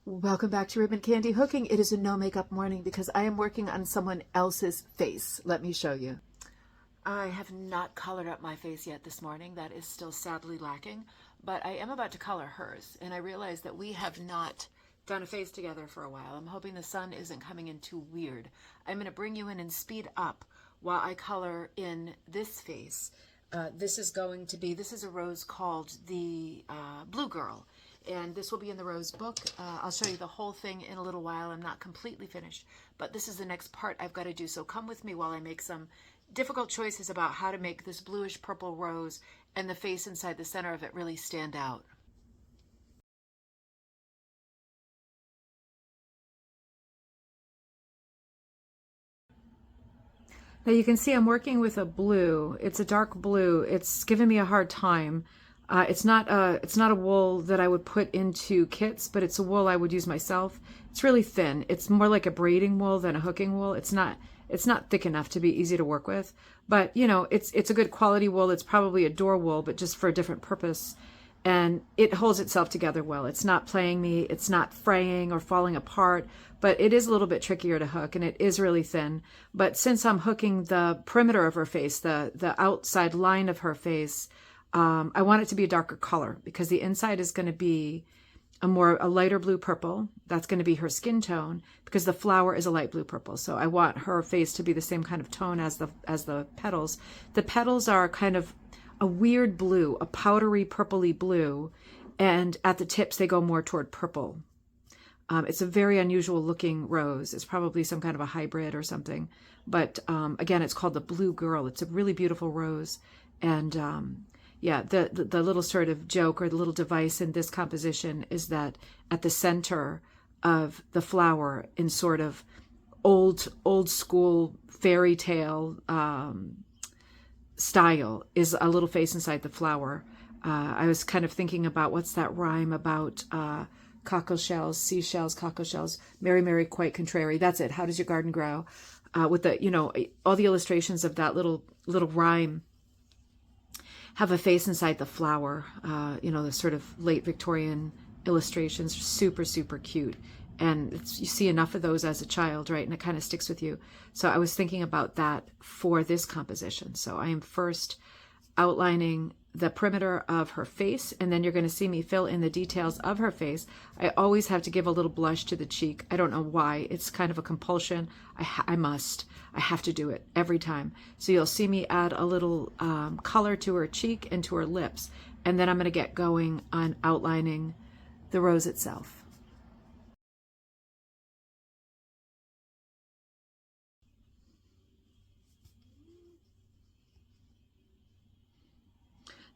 Welcome back to Ribbon Candy Hooking. It is a no makeup morning because I am working on someone else's face. Let me show you. I have not colored up my face yet this morning. That is still sadly lacking, but I am about to color hers. And I realize that we have not done a face together for a while. I'm hoping the sun isn't coming in too weird. I'm going to bring you in and speed up while I color in this face. This is a rose called the Blue Girl. And this will be in the Rose book. I'll show you the whole thing in a little while. I'm not completely finished, but this is the next part I've got to do. So come with me while I make some difficult choices about how to make this bluish purple rose and the face inside the center of it really stand out. Now you can see I'm working with a blue. It's a dark blue. It's given me a hard time. It's not a wool that I would put into kits, but it's a wool I would use myself. It's really thin. It's more like a braiding wool than a hooking wool. It's not thick enough to be easy to work with, but you know, it's a good quality wool. It's probably a door wool, but just for a different purpose. And it holds itself together well. It's not playing me. It's not fraying or falling apart, but it is a little bit trickier to hook, and it is really thin. But since I'm hooking the perimeter of her face, the outside line of her face, I want it to be a darker color because the inside is going to be a lighter blue purple. That's going to be her skin tone because the flower is a light blue purple. So I want her face to be the same kind of tone as the petals. The petals are kind of a weird blue, a powdery purpley blue, and at the tips they go more toward purple. It's a very unusual looking rose. It's probably some kind of a hybrid or something. But again, it's called the Blue Girl. It's a really beautiful rose. And yeah, the little sort of joke or the little device in this composition is that at the center of the flower, in sort of old school fairy tale style, is a little face inside the flower. I was kind of thinking about what's that rhyme about cockle shells, seashells, cockle shells, Mary, Mary, quite contrary. That's it. How does your garden grow? With the, you know, all the illustrations of that little rhyme have a face inside the flower. You know, the sort of late Victorian illustrations are super, super cute. And you see enough of those as a child, right? And it kind of sticks with you. So I was thinking about that for this composition. So I am first outlining the perimeter of her face, and then you're going to see me fill in the details of her face. I always have to give a little blush to the cheek. I don't know why. It's kind of a compulsion. I have to do it every time. So you'll see me add a little color to her cheek and to her lips, and then I'm going to get going on outlining the rose itself.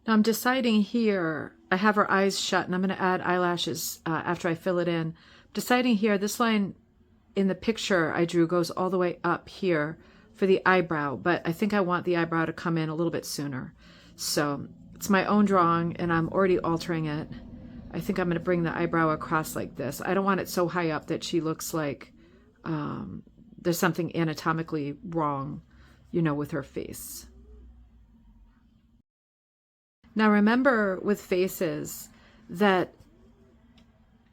Now I'm deciding here, I have her eyes shut and I'm going to add eyelashes after I fill it in. I'm deciding here, this line in the picture I drew goes all the way up here for the eyebrow, but I think I want the eyebrow to come in a little bit sooner. So it's my own drawing and I'm already altering it. I think I'm going to bring the eyebrow across like this. I don't want it so high up that she looks like there's something anatomically wrong, you know, with her face. Now remember with faces that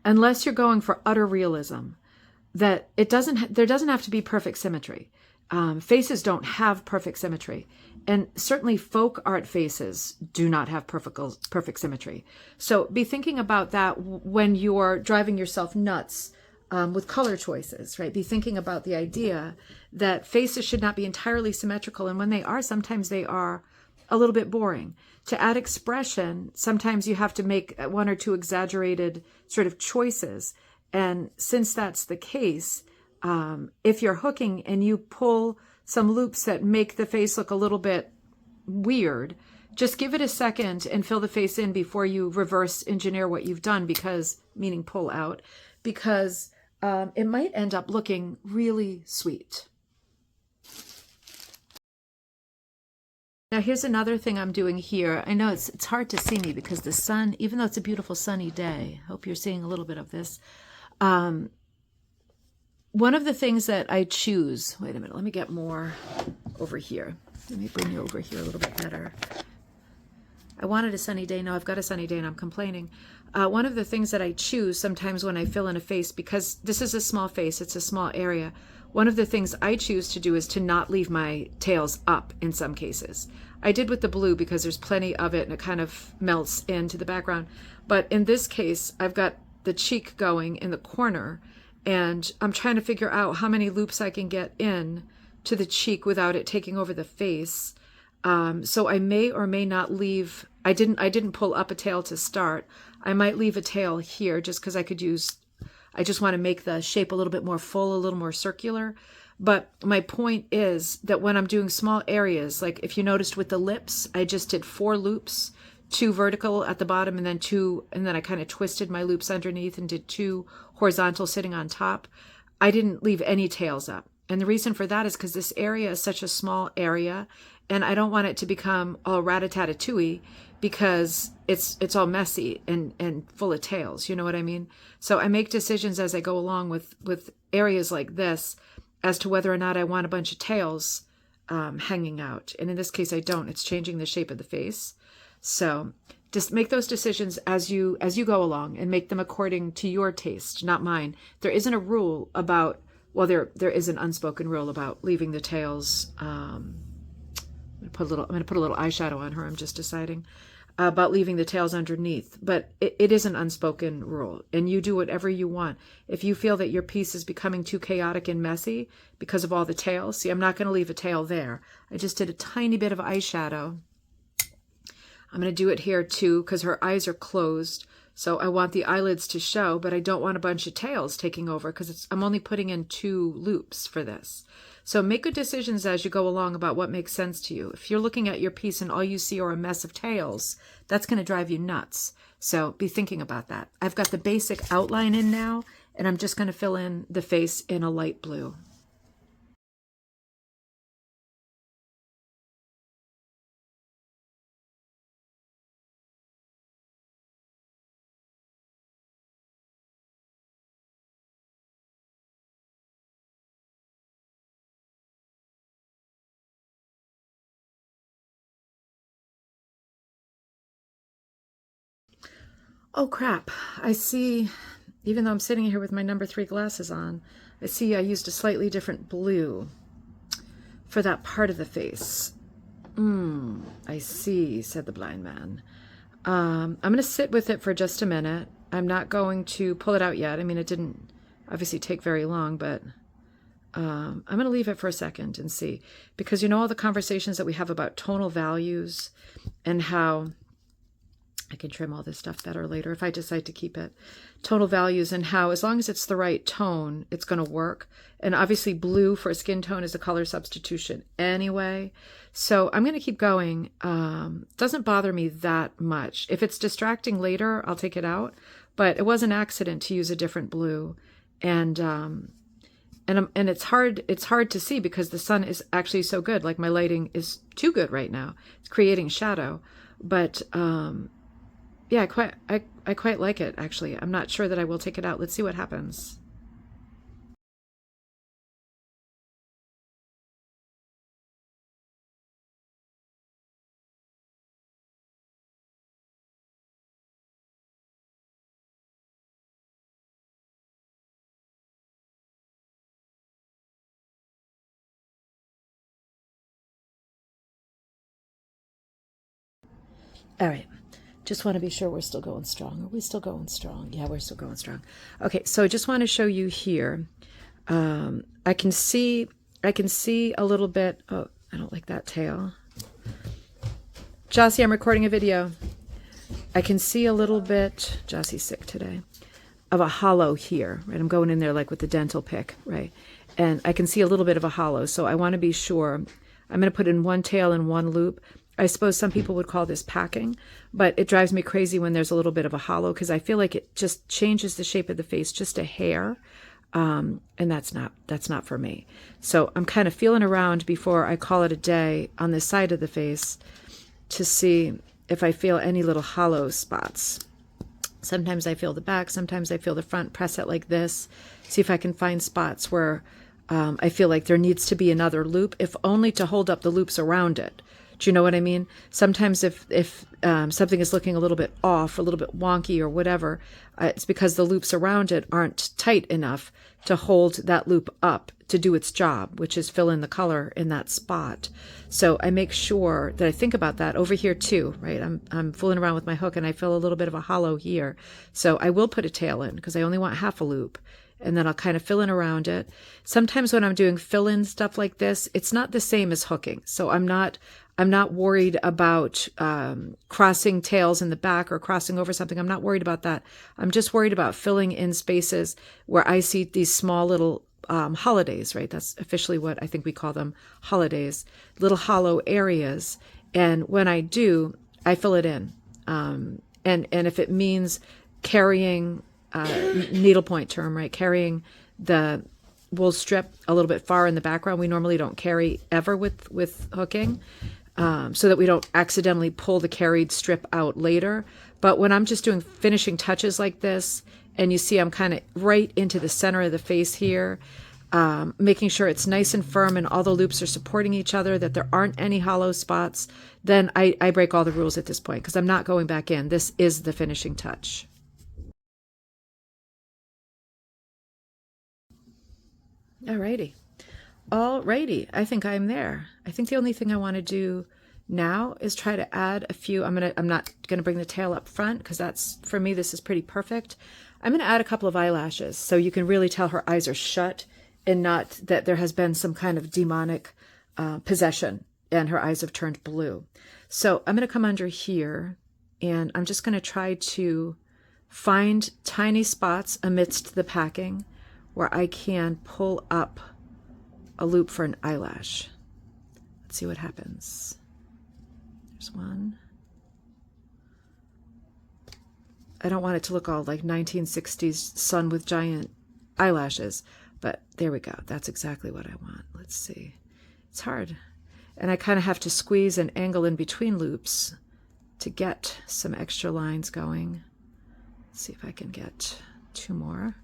unless you're going for utter realism, that there doesn't have to be perfect symmetry. Faces don't have perfect symmetry, and certainly folk art faces do not have perfect symmetry. So be thinking about that when you're driving yourself nuts with color choices, right? Be thinking about the idea that faces should not be entirely symmetrical, and when they are, sometimes they are a little bit boring. To add expression, sometimes you have to make one or two exaggerated sort of choices. And since that's the case, if you're hooking and you pull some loops that make the face look a little bit weird, just give it a second and fill the face in before you reverse engineer what you've done, because, meaning pull out, because it might end up looking really sweet. Now here's another thing I'm doing here. I know it's hard to see me because the sun, even though it's a beautiful sunny day, hope you're seeing a little bit of this. One of the things that I choose, wait a minute, let me get more over here. Let me bring you over here a little bit better. I wanted a sunny day. Now I've got a sunny day and I'm complaining. One of the things that I choose sometimes when I fill in a face, because this is a small face, it's a small area, one of the things I choose to do is to not leave my tails up in some cases. I did with the blue because there's plenty of it and it kind of melts into the background. But in this case, I've got the cheek going in the corner and I'm trying to figure out how many loops I can get in to the cheek without it taking over the face. So I may or may not leave. I didn't pull up a tail to start. I might leave a tail here just because I just want to make the shape a little bit more full, a little more circular. But my point is that when I'm doing small areas, like if you noticed with the lips, I just did 4 loops, 2 vertical at the bottom and then 2, and then I kind of twisted my loops underneath and did 2 horizontal sitting on top. I didn't leave any tails up. And the reason for that is because this area is such a small area and I don't want it to become all rat-a-tat-a-tooey because it's all messy and full of tails. You know what I mean? So I make decisions as I go along with areas like this as to whether or not I want a bunch of tails hanging out. And in this case, I don't. It's changing the shape of the face. So just make those decisions as you go along and make them according to your taste, not mine. There isn't a rule about, well, there is an unspoken rule about leaving the tails. I'm going to put a little eyeshadow on her. I'm just deciding about leaving the tails underneath, but it is an unspoken rule and you do whatever you want. If you feel that your piece is becoming too chaotic and messy because of all the tails, see, I'm not going to leave a tail there. I just did a tiny bit of eyeshadow. I'm going to do it here too because her eyes are closed. So I want the eyelids to show, but I don't want a bunch of tails taking over because I'm only putting in 2 loops for this. So make good decisions as you go along about what makes sense to you. If you're looking at your piece and all you see are a mess of tails, that's going to drive you nuts. So be thinking about that. I've got the basic outline in now, and I'm just going to fill in the face in a light blue. Oh crap, I see, even though I'm sitting here with my number 3 glasses on, I see I used a slightly different blue for that part of the face. I see, said the blind man. I'm going to sit with it for just a minute. I'm not going to pull it out yet. I mean, it didn't obviously take very long, but I'm going to leave it for a second and see. Because you know all the conversations that we have about tonal values and how I can trim all this stuff better later if I decide to keep it. Tonal values and how as long as it's the right tone, it's going to work. And obviously blue for a skin tone is a color substitution anyway. So I'm going to keep going. Doesn't bother me that much. If it's distracting later, I'll take it out. But it was an accident to use a different blue. And it's hard to see because the sun is actually so good. Like my lighting is too good right now. It's creating shadow. But yeah, I quite like it, actually. I'm not sure that I will take it out. Let's see what happens. All right. Just want to be sure we're still going strong. Are we still going strong? Yeah, we're still going strong. Okay, so I just want to show you here. I can see a little bit. Oh, I don't like that tail. Jossie, I'm recording a video. I can see a little bit. Jossie's sick today. Of a hollow here, right? I'm going in there like with the dental pick, right? And I can see a little bit of a hollow. So I want to be sure. I'm going to put in 1 tail and 1 loop. I suppose some people would call this packing, but it drives me crazy when there's a little bit of a hollow because I feel like it just changes the shape of the face just a hair, and that's not for me. So I'm kind of feeling around before I call it a day on this side of the face to see if I feel any little hollow spots. Sometimes I feel the back, sometimes I feel the front. Press it like this, see if I can find spots where I feel like there needs to be another loop, if only to hold up the loops around it. Do you know what I mean? Sometimes if something is looking a little bit off, or a little bit wonky or whatever, it's because the loops around it aren't tight enough to hold that loop up to do its job, which is fill in the color in that spot. So I make sure that I think about that over here too, right? I'm fooling around with my hook and I feel a little bit of a hollow here. So I will put a tail in because I only want half a loop. And then I'll kind of fill in around it. Sometimes when I'm doing fill-in stuff like this, it's not the same as hooking. So I'm not worried about crossing tails in the back or crossing over something. I'm not worried about that. I'm just worried about filling in spaces where I see these small little holidays, right? That's officially what I think we call them, holidays, little hollow areas. And when I do, I fill it in. And if it means carrying needlepoint term, right? Carrying the wool strip a little bit far in the background. We normally don't carry ever with hooking, so that we don't accidentally pull the carried strip out later. But when I'm just doing finishing touches like this, and you see I'm kind of right into the center of the face here, making sure it's nice and firm and all the loops are supporting each other, that there aren't any hollow spots, then I break all the rules at this point because I'm not going back in. This is the finishing touch. Alrighty. I think I'm there. I think the only thing I want to do now is try to add a few. I'm not gonna bring the tail up front because that's, for me, this is pretty perfect. I'm gonna add a couple of eyelashes so you can really tell her eyes are shut and not that there has been some kind of demonic possession and her eyes have turned blue. So I'm gonna come under here and I'm just gonna try to find tiny spots amidst the packing where I can pull up a loop for an eyelash. Let's see what happens. There's one. I don't want it to look all like 1960s sun with giant eyelashes, but there we go. That's exactly what I want. Let's see. It's hard. And I kind of have to squeeze and angle in between loops to get some extra lines going. Let's see if I can get two more.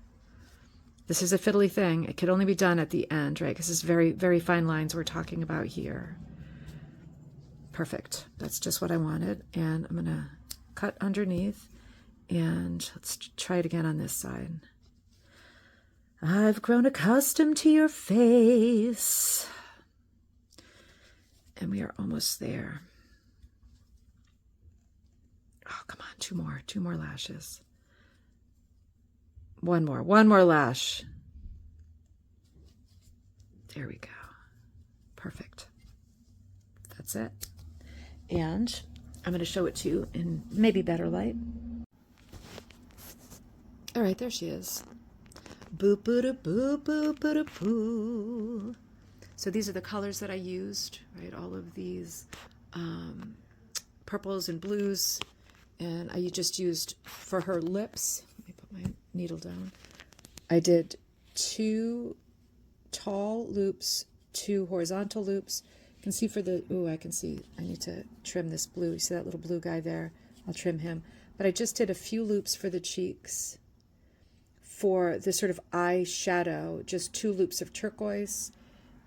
This is a fiddly thing. It could only be done at the end, right? Because it's very, very fine lines we're talking about here. Perfect. That's just what I wanted. And I'm going to cut underneath. And let's try it again on this side. I've grown accustomed to your face. And we are almost there. Oh, come on. Two more lashes. One more lash. There we go. Perfect. That's it. And I'm going to show it to you in maybe better light. All right, there she is. Boop, boo, boo, boo, boo, boo. So these are the colors that I used, right? All of these purples and blues. And I just used for her lips. Let me put my needle down. I did 2 tall loops, 2 horizontal loops. You can see for the, I can see, I need to trim this blue. You see that little blue guy there? I'll trim him. But I just did a few loops for the cheeks. For the sort of eye shadow, just 2 loops of turquoise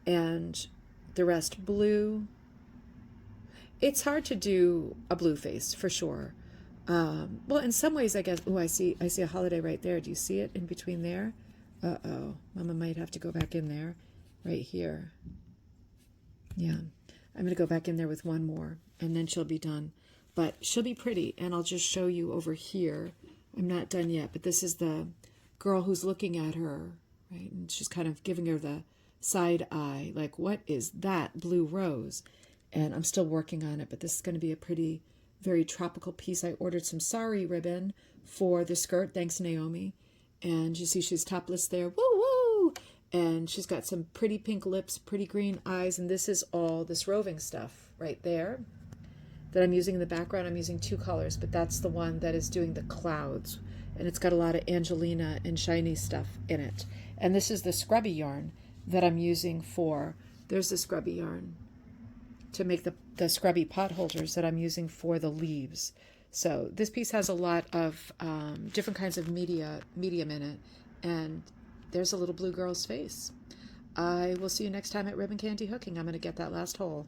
and the rest blue. It's hard to do a blue face for sure. Well, in some ways, I guess. Oh, I see a holiday right there. Do you see it in between there? Uh-oh, Mama might have to go back in there, right here. Yeah, I'm gonna go back in there with one more, and then she'll be done. But she'll be pretty, and I'll just show you over here. I'm not done yet, but this is the girl who's looking at her, right? And she's kind of giving her the side eye, like, what is that blue rose? And I'm still working on it, but this is going to be a pretty, very tropical piece. I ordered some sari ribbon for the skirt, thanks Naomi. And you see she's topless there, woo woo! And she's got some pretty pink lips, pretty green eyes, and this is all this roving stuff right there that I'm using in the background. I'm using 2 colors, but that's the one that is doing the clouds. And it's got a lot of Angelina and shiny stuff in it. And this is the scrubby yarn that I'm using for, there's the scrubby yarn to make the scrubby pot holders that I'm using for the leaves. So this piece has a lot of different kinds of medium in it. And there's a little blue girl's face. I will see you next time at Ribbon Candy Hooking. I'm going to get that last hole.